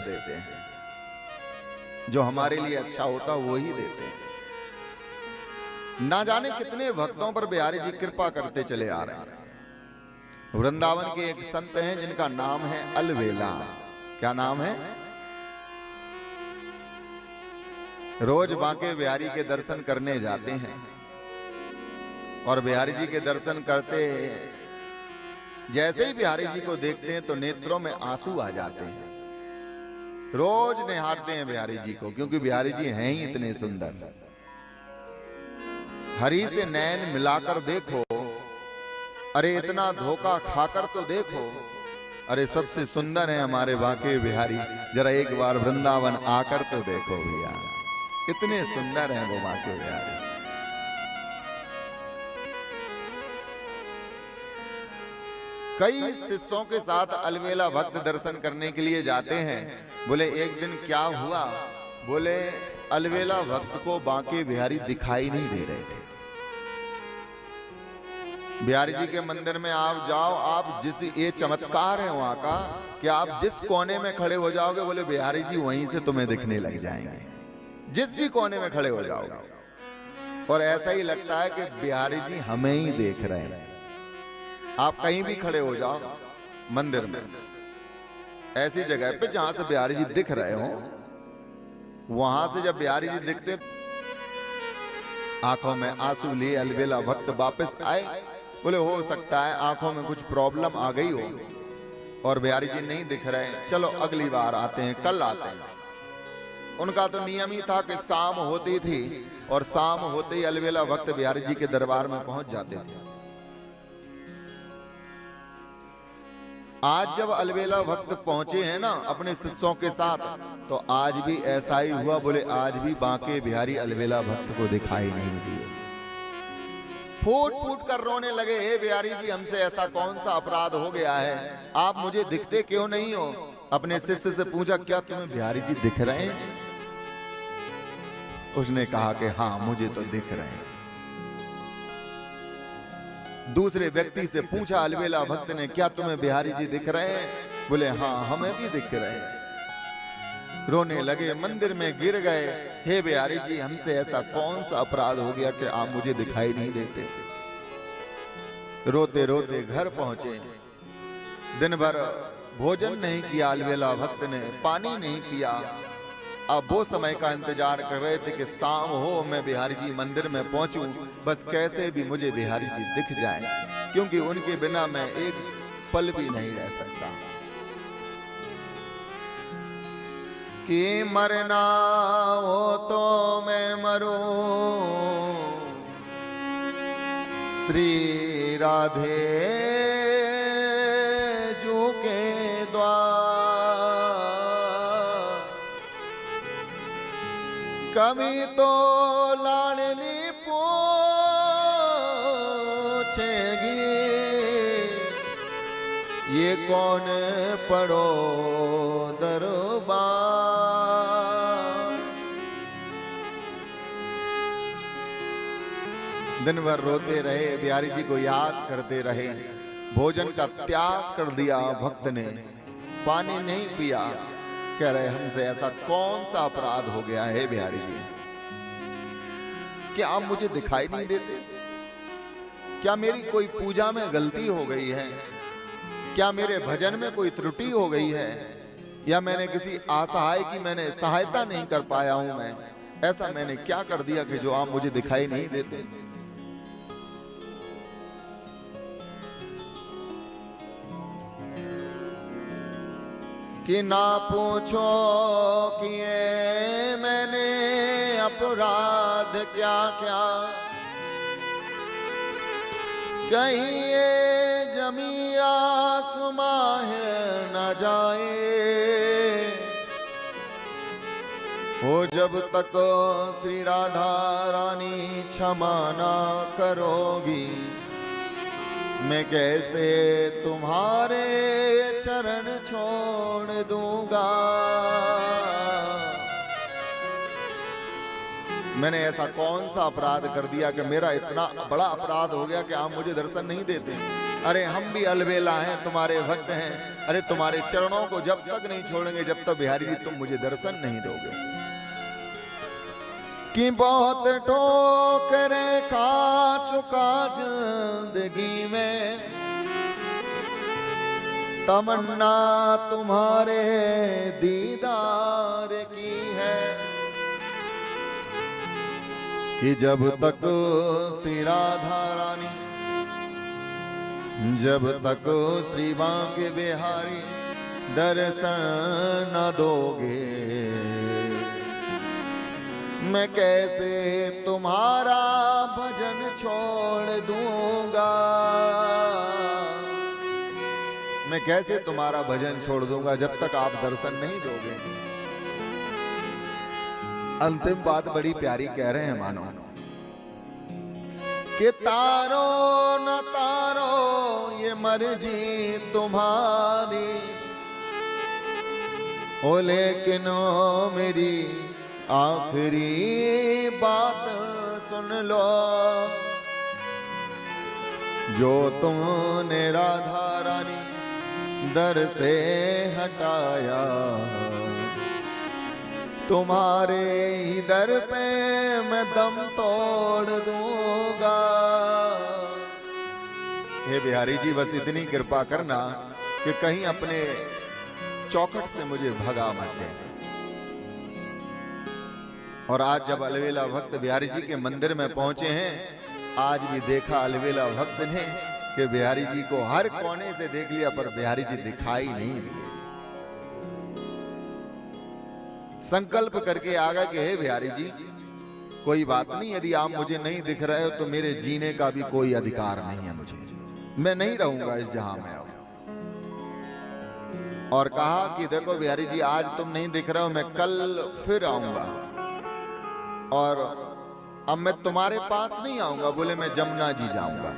देते हैं, जो हमारे लिए अच्छा होता वो ही देते हैं। ना जाने कितने भक्तों पर बिहारी जी कृपा करते चले आ रहे हैं। वृंदावन के एक संत हैं जिनका नाम है अलवेला। क्या नाम है? रोज बांके बिहारी के दर्शन करने जाते हैं और बिहारी जी के दर्शन करते जैसे ही बिहारी जी को देखते हैं तो नेत्रों में आंसू आ जाते हैं। रोज निहारते हैं बिहारी जी को, क्योंकि बिहारी जी हैं ही इतने सुंदर। हरि से नैन मिलाकर देखो, अरे इतना धोखा खाकर तो देखो, अरे सबसे सुंदर है हमारे बांके बिहारी, जरा एक बार वृंदावन आकर तो देखो भैया, कितने सुंदर हैं वो बांके बिहारी। कई शिष्यों के साथ अलवेला भक्त दर्शन करने के लिए जाते हैं। बोले एक दिन क्या हुआ? बोले अलवेला भक्त को बांके बिहारी दिखाई नहीं दे रहे थे। बिहारी जी के मंदिर में आप जाओ, आप जिस ये चमत्कार है वहां का कि आप जिस कोने में खड़े हो जाओगे, बोले बिहारी जी वहीं से तुम्हें दिखने लग जाएंगे, जिस भी कोने में खड़े हो जाओगे। और ऐसा ही लगता है कि बिहारी जी हमें ही देख रहे हैं। आप कहीं भी खड़े हो जाओ मंदिर में, ऐसी जगह पे जहां से बिहारी जी दिख रहे हो, वहां से जब बिहारी जी दिखते, आंखों में आंसू लिए अलवेला भक्त वापस आए। बोले हो सकता है आंखों में कुछ प्रॉब्लम आ गई हो और बिहारी जी नहीं दिख रहे, चलो अगली बार आते हैं, कल आते हैं। उनका तो नियम ही था कि शाम होती थी और शाम होते ही अलवेला भक्त बिहारी जी के दरबार में पहुंच जाते थे। आज जब अलवेला भक्त पहुंचे हैं ना अपने शिष्यों के साथ, तो आज भी ऐसा ही हुआ। बोले आज भी बांके बिहारी अलवेला भक्त को दिखाई नहीं दिए। फूट फूट कर रोने लगे, हे बिहारी जी हमसे ऐसा कौन सा अपराध हो गया है, आप मुझे दिखते क्यों नहीं हो? अपने शिष्य से पूछा क्या तुम्हें बिहारी जी दिख रहे हैं? उसने कहा कि हाँ मुझे तो दिख रहे हैं। दूसरे व्यक्ति से पूछा अलवेला भक्त ने, क्या तुम्हें बिहारी जी दिख रहे हैं? बोले हाँ हमें भी दिख रहे हैं। रोने लगे, मंदिर में गिर गए, हे बिहारी जी हमसे ऐसा कौन सा अपराध हो गया कि आप मुझे दिखाई नहीं देते? रोते रोते घर पहुंचे। दिन भर भोजन नहीं किया अलवेला भक्त ने, पानी नहीं पिया। अब वो समय का इंतजार कर रहे थे कि शाम हो, मैं बिहारी जी मंदिर में पहुंचूं, बस कैसे भी मुझे बिहारी जी दिख जाए, क्योंकि उनके बिना मैं एक पल भी नहीं रह सकता। कि मरना हो तो मैं मरूं, श्री राधे जू के द्वार, कभी तो लाडली पूछेगी ये कौन पड़ो दरबार। दिन भर रोते रहे, बिहारी जी को याद करते रहे। भोजन का त्याग कर दिया भक्त ने, पानी नहीं पिया। कह रहे हमसे ऐसा कौन सा अपराध हो गया है बिहारी जी, क्या आप मुझे दिखाई नहीं देते? क्या मेरी कोई पूजा में गलती हो गई है? क्या मेरे भजन में कोई त्रुटि हो गई है? या मैंने किसी असहाय की मैंने सहायता नहीं कर पाया हूं? मैं ऐसा मैंने क्या कर दिया कि जो आप मुझे दिखाई नहीं देते? कि ना पूछो कि ये मैंने अपराध क्या क्या, कहीं ये जमी आसमां हिल न जाए। हो जब तक श्री राधा रानी क्षमा ना करोगी, मैं कैसे तुम्हारे चरण छोड़ दूंगा। मैंने ऐसा कौन सा अपराध कर दिया कि मेरा इतना बड़ा अपराध हो गया कि आप मुझे दर्शन नहीं देते? अरे हम भी अलबेला हैं, तुम्हारे भक्त हैं, अरे तुम्हारे चरणों को जब तक नहीं छोड़ेंगे जब तक बिहारी जी तुम मुझे दर्शन नहीं दोगे। कि बहुत ठोकरें खा चुका जिंदगी में, तमन्ना तुम्हारे दीदार की है। कि जब तक श्री राधा रानी, जब तक श्री बांके बिहारी दर्शन न दोगे, मैं कैसे तुम्हारा भजन छोड़ दूंगा, मैं कैसे तुम्हारा भजन छोड़ दूंगा जब तक आप दर्शन नहीं दोगे। अंतिम बात बड़ी प्यारी कह रहे हैं मानो, कि तारो न तारो ये मर्जी तुम्हारी, ओ लेकिन मेरी आखिरी बात सुन लो। जो तुमने राधा रानी दर से हटाया, तुम्हारे ही दर पे मैं दम तोड़ दूंगा। हे बिहारी जी बस इतनी कृपा करना कि कहीं अपने चौखट से मुझे भगा मत देना। और आज जब अलवेला भक्त बिहारी जी के मंदिर में पहुंचे हैं, आज भी देखा अलवेला भक्त ने कि बिहारी जी को हर कोने से देख लिया पर बिहारी जी दिखाई नहीं दिए। संकल्प करके आ गया कि हे बिहारी जी कोई बात नहीं, यदि आप मुझे नहीं दिख रहे हो तो मेरे जीने का भी कोई अधिकार नहीं है मुझे, मैं नहीं रहूंगा इस जहां में। और कहा कि देखो बिहारी जी आज तुम नहीं दिख रहे हो, मैं कल फिर आऊंगा और अब मैं तुम्हारे पास नहीं आऊंगा। बोले मैं जमुना जी जाऊंगा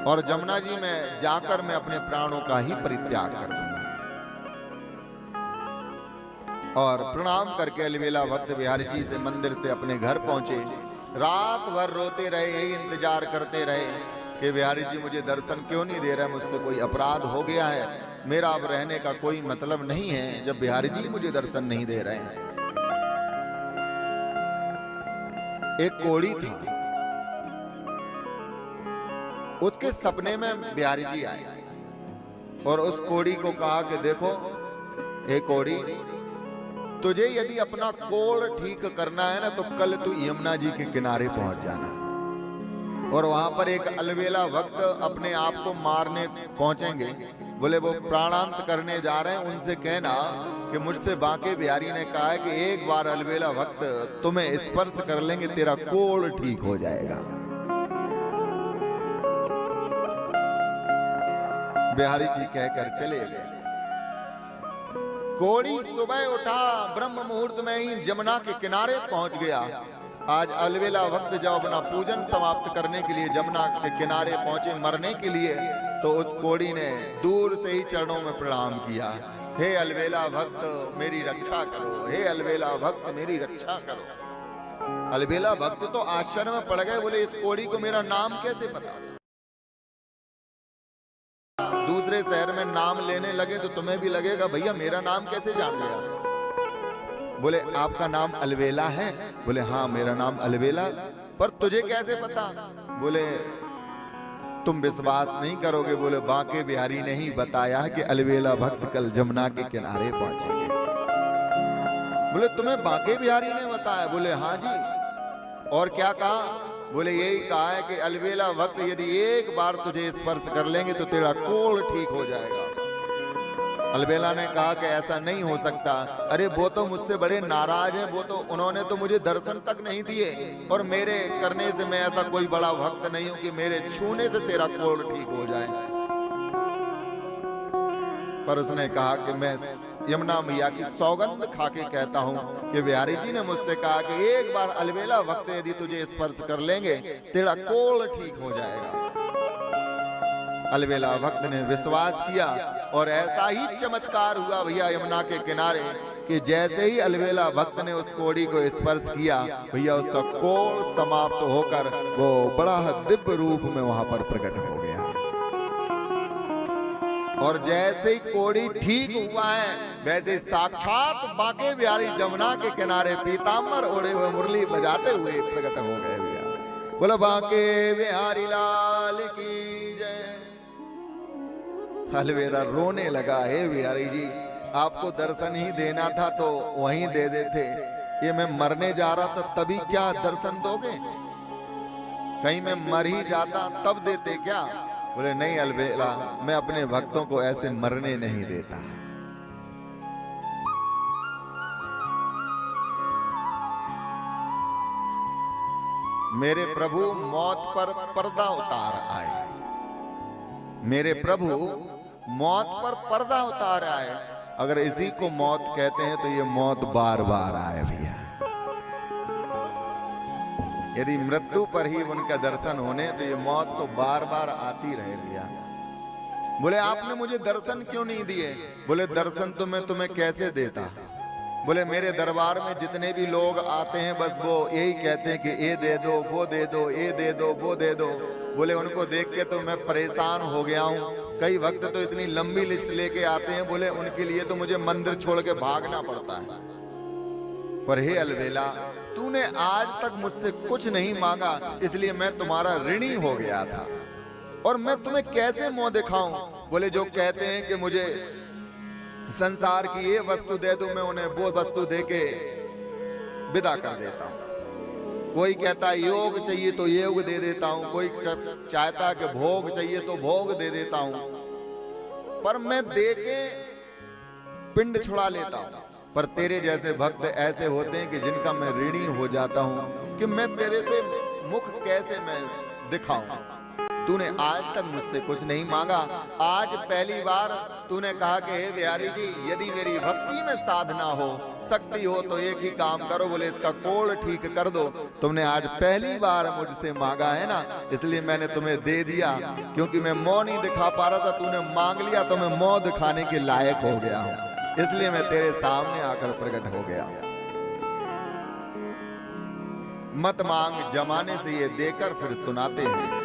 और जमुना जी में जाकर मैं अपने प्राणों का ही परित्याग कर दूंगा। और प्रणाम करके अलवेला भक्त बिहारी जी से मंदिर से अपने घर पहुंचे। रात भर रोते रहे, यही इंतजार करते रहे कि बिहारी जी मुझे दर्शन क्यों नहीं दे रहे, मुझसे कोई अपराध हो गया है, मेरा अब रहने का कोई मतलब नहीं है जब बिहारी जी मुझे दर्शन नहीं दे रहे हैं। एक कोड़ी था, उसके सपने में बिहारी जी आए और उस कोड़ी को कहा कि देखो ए कोड़ी, तुझे यदि अपना कोड़ ठीक करना है ना तो कल तू यमुना जी के किनारे पहुंच जाना और वहां पर एक अलवेला भक्त अपने आप को मारने पहुंचेंगे। बोले वो प्राणांत करने जा रहे हैं, उनसे कहना कि मुझसे बांके बिहारी ने कहा है कि एक बार अलवेला भक्त तुम्हें स्पर्श कर लेंगे तेरा कोड़ ठीक हो जाएगा। बिहारी जी कहकर चले गए। कोड़ी सुबह उठा, ब्रह्म मुहूर्त में ही जमुना के किनारे पहुंच गया। आज अलवेला भक्त जब अपना पूजन समाप्त करने के लिए जमुना के किनारे पहुंचे मरने के लिए, तो उस कोड़ी ने दूर से ही चरणों में प्रणाम किया। हे अलवेला भक्त मेरी रक्षा करो, हे अलवेला भक्त मेरी रक्षा करो। अलवेला भक्त तो आश्चर्य में पड़ गए, बोले इस कोड़ी को मेरा नाम कैसे पता? दूसरे शहर में नाम लेने लगे तो तुम्हें भी लगेगा भैया मेरा नाम कैसे जान लिया? बोले आपका नाम अलवेला है? बोले हाँ मेरा नाम अलवेला, पर तुझे कैसे पता? बोले तुम विश्वास नहीं करोगे, बोले बांके बिहारी ने ही बताया कि अलवेला भक्त कल जमुना के किनारे पहुंचेंगे। बोले तुम्हें बांके बिहारी ने बताया? बोले हाँ जी। और क्या कहा? बोले यही कहा है कि अलवेला भक्त यदि एक बार तुझे स्पर्श कर लेंगे तो तेरा कोड़ ठीक हो जाएगा। अलवेला ने कहा कि ऐसा नहीं हो सकता, अरे वो तो मुझसे बड़े नाराज हैं, वो तो उन्होंने तो मुझे दर्शन तक नहीं दिए और मेरे करने से मैं ऐसा कोई बड़ा भक्त नहीं हूं कि मेरे छूने से तेरा कोड़ ठीक हो जाए। पर उसने कहा कि मैं यमुना मैया की सौगंध खाके कहता हूं कि बिहारी जी ने मुझसे कहा कि एक बार अलवेला भक्त यदि तुझे स्पर्श कर लेंगे तेरा कोड़ ठीक हो जाएगा। अलवेला भक्त ने विश्वास किया और ऐसा ही चमत्कार हुआ भैया यमुना के किनारे कि जैसे ही अलवेला भक्त ने उस कोड़ी को स्पर्श किया भैया उसका कोड़ समाप्त होकर वो बड़ा दिव्य रूप में वहां पर प्रकट हो गया। और जैसे ही कोड़ी ठीक हुआ है वैसे साक्षात बांके बिहारी जमुना के किनारे पीताम्बर ओढ़े हुए मुरली बजाते हुए प्रकट हो गए भैया। बोलो बांके बिहारी लाल की जय। अलवेला रोने लगा, हे बिहारी जी आपको दर्शन ही देना था तो वहीं दे देते, ये मैं मरने जा रहा था तभी क्या दर्शन दोगे? कहीं मैं मर ही जाता तब देते क्या? बोले नहीं अलबेला, मैं अपने भक्तों को ऐसे मरने नहीं देता। मेरे प्रभु मौत पर पर्दा उतार आए, मेरे प्रभु मौत पर पर्दा उतार आए। अगर इसी को मौत कहते हैं तो ये मौत बार बार आए भैया। यदि मृत्यु पर ही उनका दर्शन होने तो ये मौत तो बार बार आती रहे भैया। बोले आपने मुझे दर्शन क्यों नहीं दिए? बोले दर्शन तो मैं तुम्हें कैसे देता? बोले मेरे दरबार में जितने भी लोग आते हैं बस वो यही कहते हैं कि ये दे दो, वो दे दो, ये दे दो, वो दे दो। बोले उनको देख के तो मैं परेशान हो गया हूँ। कई वक्त तो इतनी लंबी लिस्ट लेके आते हैं, बोले उनके लिए तो मुझे मंदिर छोड़ के भागना पड़ता है। पर हे अलबेला, तूने आज तक मुझसे कुछ नहीं मांगा, इसलिए मैं तुम्हारा ऋणी हो गया था। और मैं तुम्हें कैसे मुंह दिखाऊं? बोले जो कहते हैं कि मुझे संसार की ये वस्तु दे दो, मैं उन्हें वो वस्तु देके विदा कर देता हूं। कोई कहता है योग चाहिए तो योग दे देता हूं, कोई चाहता है कि भोग चाहिए तो भोग दे देता हूं, पर मैं दे के पिंड छुड़ा लेता हूं। पर तेरे जैसे भक्त ऐसे होते हैं कि जिनका मैं ऋणी हो जाता हूं कि मैं तेरे से मुख कैसे मैं दिखाऊं। तूने आज तक मुझसे कुछ नहीं मांगा, आज पहली बार तूने कहा कि हे बिहारी जी यदि मेरी भक्ति में साधना हो, शक्ति हो तो एक ही काम करो, बोले इसका कोड़ ठीक कर दो। तुमने आज पहली बार मुझसे मांगा है ना, इसलिए मैंने तुम्हें दे दिया। क्योंकि मैं मुंह नहीं दिखा पा रहा था, तूने मांग लिया तो मैं मुंह दिखाने के लायक हो गया हूं, इसलिए मैं तेरे सामने आकर प्रकट हो गया। मत मांग जमाने से ये देकर फिर सुनाते हैं,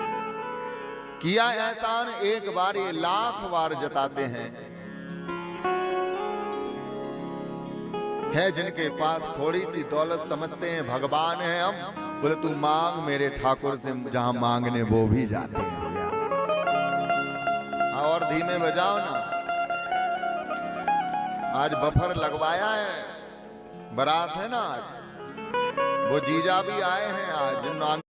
किया एहसान एक बार ये लाख बार जताते हैं। है जिनके पास थोड़ी सी दौलत समझते हैं भगवान है हम। बोले तू मांग मेरे ठाकुर से, जहां मांगने वो भी जाते हैं भैया। और धीमे बजाओ ना, आज बफर लगवाया है, बारात है ना आज, वो जीजा भी आए हैं आज।